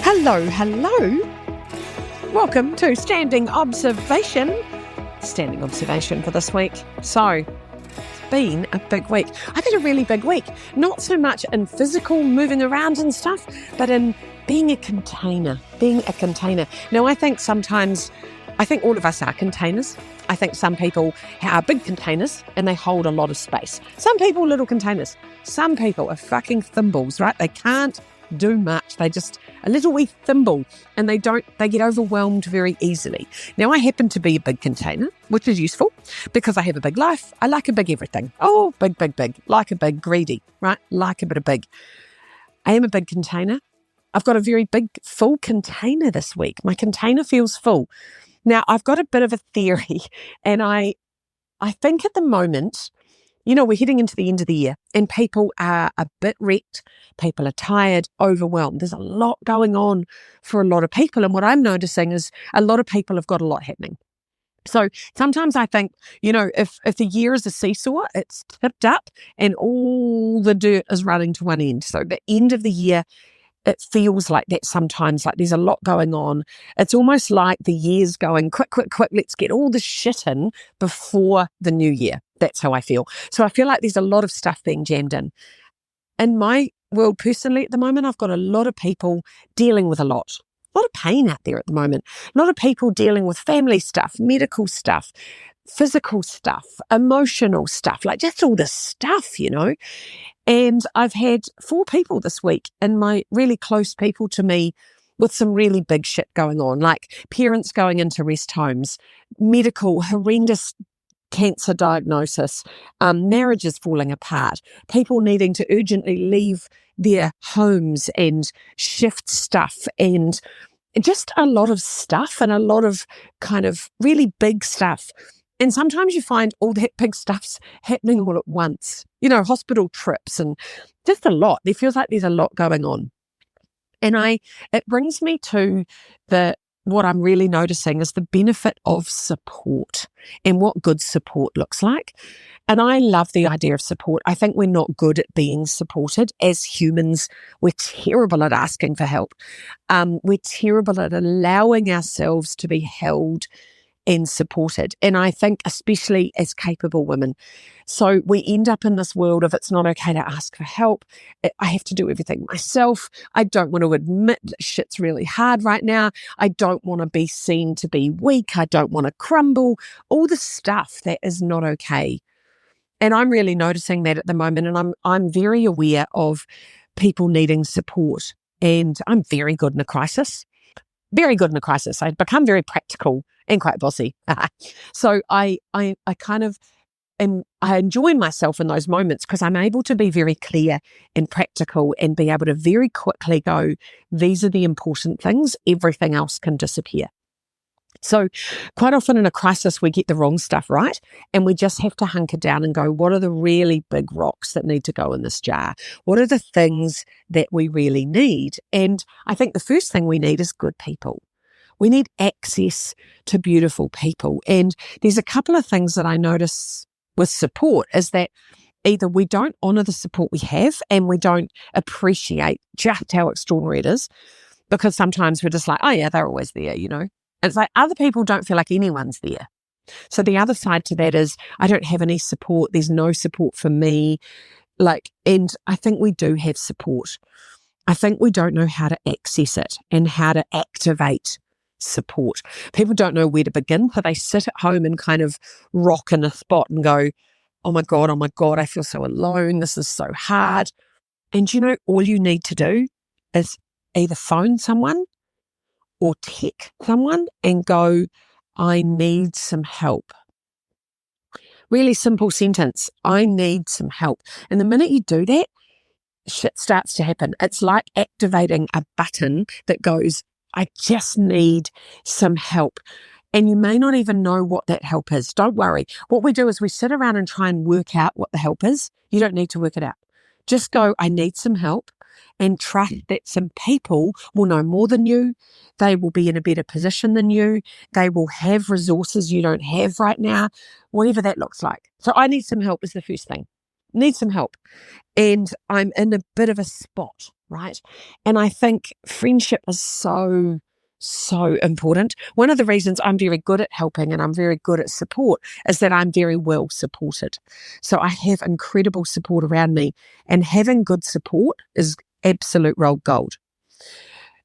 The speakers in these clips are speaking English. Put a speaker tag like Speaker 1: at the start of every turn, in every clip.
Speaker 1: Hello. Welcome to Standing Observation. Standing Observation for this week. So, it's been a big week. I've had a really big week. Not so much in physical moving around and stuff, but in being a container. Now, I think all of us are containers. I think some people are big containers and they hold a lot of space. Some people, little containers. Some people are fucking thimbles, right? They can't do much. They just a little wee thimble and they get overwhelmed very easily. Now, I happen to be a big container, which is useful because I have a big life. I like a big everything. Oh, big. Like a big greedy, right? Like a bit of big. I am a big container. I've got a very big, full container this week. My container feels full. Now, I've got a bit of a theory, and I think at the moment, we're heading into the end of the year and people are a bit wrecked. People are tired, overwhelmed. There's a lot going on for a lot of people. And what I'm noticing is a lot of people have got a lot happening. So sometimes I think, if the year is a seesaw, it's tipped up and all the dirt is running to one end. So the end of the year, it feels like that sometimes, like there's a lot going on. It's almost like the year's going quick, let's get all the shit in before the new year. That's how I feel. So I feel like there's a lot of stuff being jammed in. In my world personally at the moment, I've got a lot of people dealing with a lot of pain out there at the moment. A lot of people dealing with family stuff, medical stuff, physical stuff, emotional stuff, like just all this stuff, And I've had 4 people this week, and my really close people to me, with some really big shit going on, like parents going into rest homes, medical, horrendous cancer diagnosis, marriages falling apart, people needing to urgently leave their homes and shift stuff, and just a lot of stuff and a lot of kind of really big stuff. And sometimes you find all that big stuff's happening all at once, hospital trips and just a lot. There feels like there's a lot going on. And it brings me to what I'm really noticing is the benefit of support and what good support looks like. And I love the idea of support. I think we're not good at being supported. As humans, we're terrible at asking for help. We're terrible at allowing ourselves to be held and supported. And I think especially as capable women. So we end up in this world of it's not okay to ask for help. I have to do everything myself. I don't want to admit that shit's really hard right now. I don't want to be seen to be weak. I don't want to crumble. All the stuff that is not okay. And I'm really noticing that at the moment. And I'm very aware of people needing support. And I'm very good in a crisis. I've become very practical and quite bossy. So I kind of I enjoy myself in those moments because I'm able to be very clear and practical and be able to very quickly go, these are the important things, everything else can disappear. So quite often in a crisis, we get the wrong stuff right. And we just have to hunker down and go, what are the really big rocks that need to go in this jar? What are the things that we really need? And I think the first thing we need is good people. We need access to beautiful people. And there's a couple of things that I notice with support is that either we don't honour the support we have and we don't appreciate just how extraordinary it is, because sometimes we're just like, oh yeah, they're always there, It's like other people don't feel like anyone's there. So the other side to that is I don't have any support. There's no support for me. And I think we do have support. I think we don't know how to access it and how to activate support. People don't know where to begin. So they sit at home and kind of rock in a spot and go, oh my God, I feel so alone. This is so hard. And all you need to do is either phone someone or text someone and go, I need some help. Really simple sentence. I need some help. And the minute you do that, shit starts to happen. It's like activating a button that goes, I just need some help. And you may not even know what that help is. Don't worry. What we do is we sit around and try and work out what the help is. You don't need to work it out. Just go, I need some help, and trust that some people will know more than you. They will be in a better position than you. They will have resources you don't have right now, whatever that looks like. So I need some help is the first thing. need some help. And I'm in a bit of a spot, right? And I think friendship is so, so important. One of the reasons I'm very good at helping and I'm very good at support is that I'm very well supported. So I have incredible support around me, and having good support is absolute gold.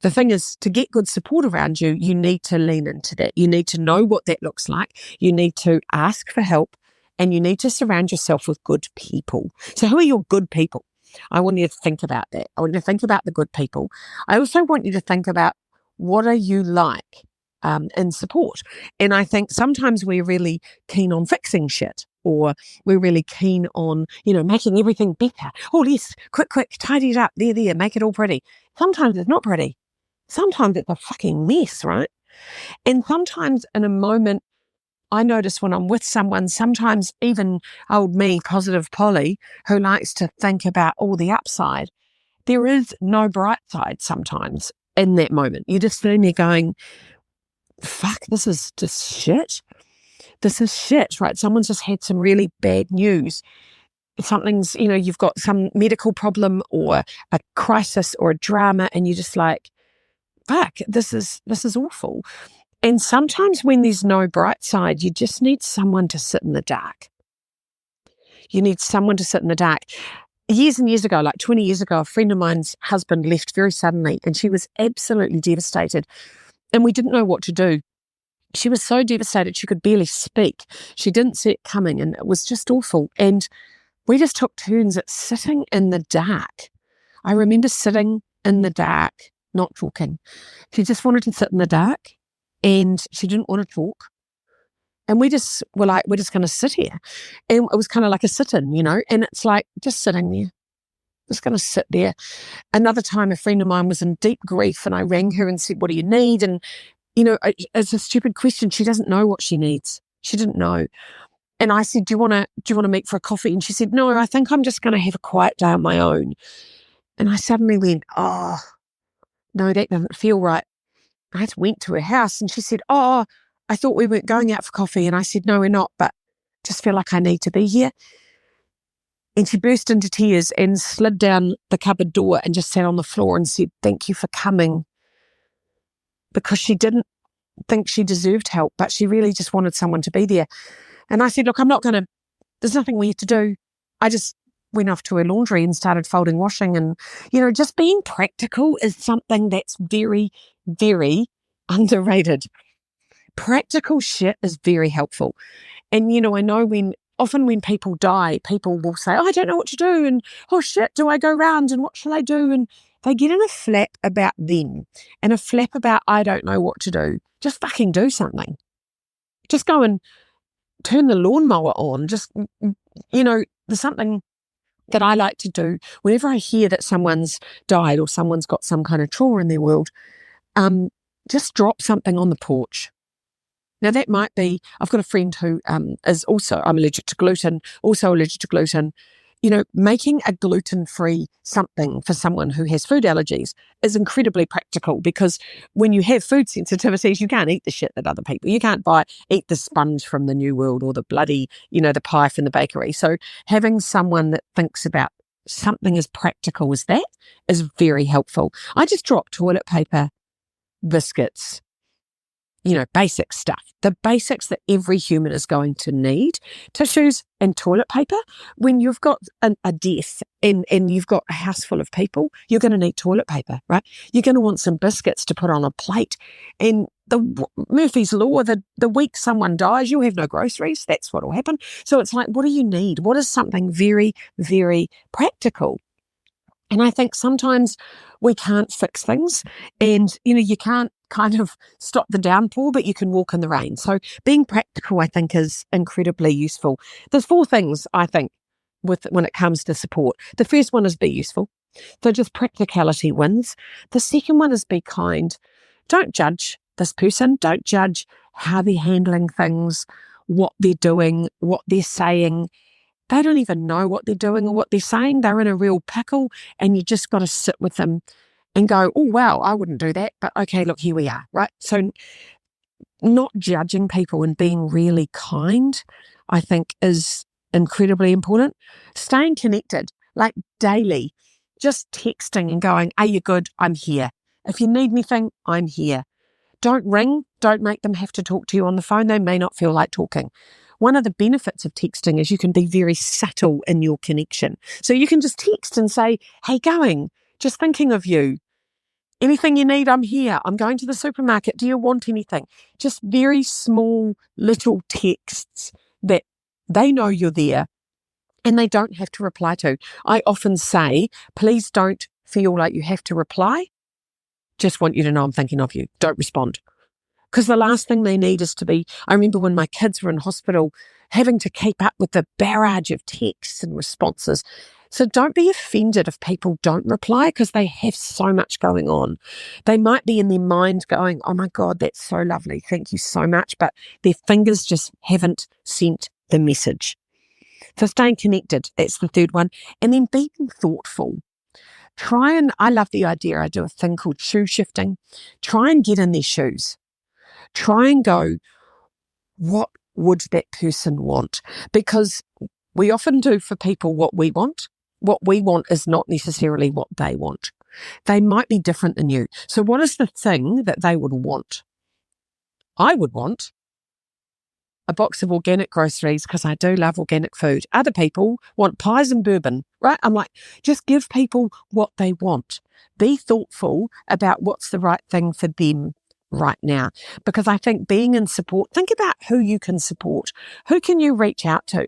Speaker 1: The thing is, to get good support around you, you need to lean into that. You need to know what that looks like. You need to ask for help, and you need to surround yourself with good people. So who are your good people? I want you to think about that. I want you to think about the good people. I also want you to think about, what are you like in support? And I think sometimes we're really keen on fixing shit, or we're really keen on, making everything better. Oh, yes, quick, tidy it up. There, make it all pretty. Sometimes it's not pretty. Sometimes it's a fucking mess, right? And sometimes in a moment, I notice when I'm with someone, sometimes even old me, positive Polly, who likes to think about all the upside, there is no bright side sometimes in that moment. You're just sitting there going, fuck, this is just shit. This is shit, right? Someone's just had some really bad news. Something's, you've got some medical problem or a crisis or a drama, and you're just like, fuck, this is awful. And sometimes when there's no bright side, you just need someone to sit in the dark. You need someone to sit in the dark. Years and years ago, like 20 years ago, a friend of mine's husband left very suddenly, and she was absolutely devastated. And we didn't know what to do. She was so devastated she could barely speak. She didn't see it coming, and it was just awful. And we just took turns at sitting in the dark. I remember sitting in the dark, not talking. She just wanted to sit in the dark, and she didn't want to talk. And we just were like, we're just going to sit here. And it was kind of like a sit-in, and it's like just sitting there, just going to sit there. Another time, a friend of mine was in deep grief, and I rang her and said, what do you need? And, it's a stupid question. She doesn't know what she needs. She didn't know. And I said, do you want to meet for a coffee? And she said, no, I think I'm just going to have a quiet day on my own. And I suddenly went, oh, no, that doesn't feel right. I just went to her house, and she said, oh, I thought we weren't going out for coffee. And I said, no, we're not, but just feel like I need to be here. And she burst into tears and slid down the cupboard door and just sat on the floor and said, thank you for coming. Because she didn't think she deserved help, but she really just wanted someone to be there. And I said, look, there's nothing we have to do. I just went off to her laundry and started folding washing. And, just being practical is something that's very, very underrated. Practical shit is very helpful. And, I know often when people die, people will say, oh, I don't know what to do. And, oh shit, do I go round? And what shall I do? And they get in a flap about them and a flap about, I don't know what to do. Just fucking do something. Just go and turn the lawnmower on. Just, there's something that I like to do whenever I hear that someone's died or someone's got some kind of trauma in their world. Just drop something on the porch. Now, that might be, I've got a friend who is also, I'm allergic to gluten, making a gluten-free something for someone who has food allergies is incredibly practical, because when you have food sensitivities, you can't eat the shit that other people, you can't eat the sponge from the New World or the bloody, the pie from the bakery. So having someone that thinks about something as practical as that is very helpful. I just drop toilet paper, biscuits, basic stuff, the basics that every human is going to need, tissues and toilet paper. When you've got a death and you've got a house full of people, you're going to need toilet paper, right? You're going to want some biscuits to put on a plate. And Murphy's Law, the week someone dies, you'll have no groceries. That's what will happen. So it's like, what do you need? What is something very, very practical? And I think sometimes we can't fix things, and, you can't kind of stop the downpour, but you can walk in the rain. So being practical, I think, is incredibly useful. There's 4 things, I think, when it comes to support. The first one is be useful. So just practicality wins. The second one is be kind. Don't judge this person. Don't judge how they're handling things, what they're doing, what they're saying. They don't even know what they're doing or what they're saying. They're in a real pickle, and you just got to sit with them and go, oh, wow, I wouldn't do that. But okay, look, here we are, right? So not judging people and being really kind, I think, is incredibly important. Staying connected, like daily, just texting and going, are you good? I'm here. If you need anything, I'm here. Don't ring. Don't make them have to talk to you on the phone. They may not feel like talking. One of the benefits of texting is you can be very subtle in your connection. So you can just text and say, hey, going, just thinking of you. Anything you need, I'm here. I'm going to the supermarket. Do you want anything? Just very small little texts that they know you're there and they don't have to reply to. I often say, please don't feel like you have to reply. Just want you to know I'm thinking of you. Don't respond. Because the last thing they need is to be, I remember when my kids were in hospital, having to keep up with the barrage of texts and responses. So don't be offended if people don't reply because they have so much going on. They might be in their mind going, oh my God, that's so lovely. Thank you so much. But their fingers just haven't sent the message. So staying connected, that's the third one. And then being thoughtful. I love the idea. I do a thing called shoe shifting. Try and get in their shoes. Try and go, what would that person want? Because we often do for people what we want. What we want is not necessarily what they want. They might be different than you. So what is the thing that they would want? I would want a box of organic groceries because I do love organic food. Other people want pies and bourbon, right? I'm like, just give people what they want. Be thoughtful about what's the right thing for them right now. Because I think being in support, think about who you can support. Who can you reach out to?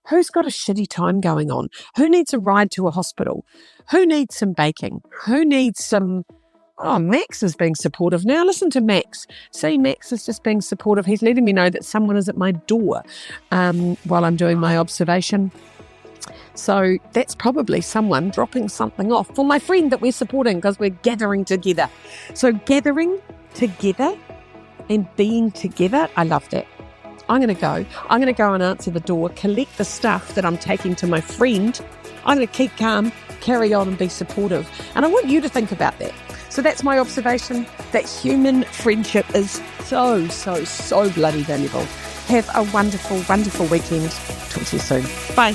Speaker 1: Who's got a shitty time going on? Who needs a ride to a hospital? Who needs some baking? Who needs some... Oh, Max is being supportive. Now listen to Max. See, Max is just being supportive. He's letting me know that someone is at my door while I'm doing my observation. So that's probably someone dropping something off for my friend that we're supporting because we're gathering together. So gathering together and being together, I love that. I'm going to go. I'm going to go and answer the door, collect the stuff that I'm taking to my friend. I'm going to keep calm, carry on and be supportive. And I want you to think about that. So that's my observation, that human friendship is so bloody valuable. Have a wonderful, wonderful weekend. Talk to you soon. Bye.